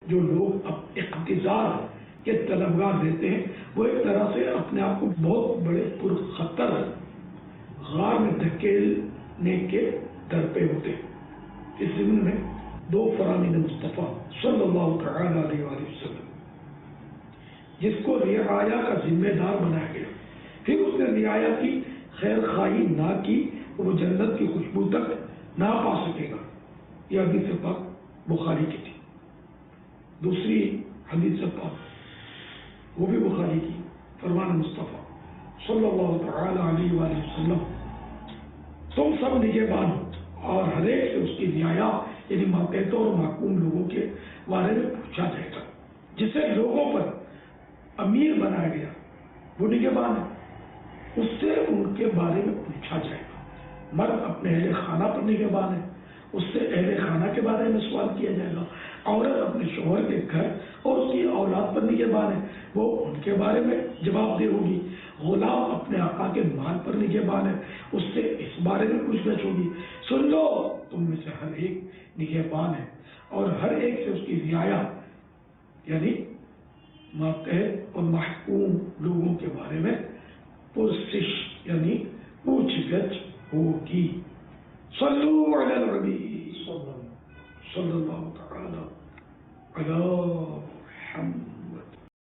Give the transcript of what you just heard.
جو لوگ اب اقتدار کے طلبگار رہتے ہیں وہ ایک طرح سے اپنے آپ کو بہت بڑے پرخطر غار میں دھکیلنے کے در پہ ہوتے ہیں۔ اس ضمن میں دو فرامین مصطفیٰ صلی اللہ تعالی علیہ وآلہ وسلم جس کو رعایا کا ذمہ دار بنایا گیا، پھر اس نے رعایا کی خیر خواہی نہ کی وہ جنت کی خوشبو تک نہ پا سکے گا۔ یہ حدیث پاک بخاری کی تھی۔ دوسری حدیث پاک وہ بھی بخاری کی، فرمان مصطفیٰ صلی اللہ تعالی علیہ وآلہ وسلم تم سب نگہبان ہو اور ہر ایک سے اس کی رعایا یعنی ماتحتوں اور محکوم لوگوں کے بارے میں پوچھا جائے گا۔ جسے لوگوں پر امیر بنایا گیا وہ نگہبان ہے، اس سے ان کے بارے میں پوچھا جائے گا۔ مرد اپنے اہل خانہ پر نگہبان ہے، اس سے اہل خانہ کے بارے میں سوال کیا جائے گا۔ عورت اپنے شوہر کے گھر اور اس کی اولاد پر نگہبان ہے، وہ ان کے بارے میں جواب دہ ہوگی۔ غلام اپنے آقا کے مال پر نگہبان ہے، اس سے اس بارے میں پوچھ گچھ ہوگی۔ سن لو تم میں سے ہر ایک نگہبان ہے اور ہر ایک سے اس کی رعایا یعنی ماتحت اور محکوم لوگوں کے بارے میں پرسش یعنی پوچھ گچھ ہوگی۔ صلو علی النبی صلی اللہ تعالی علی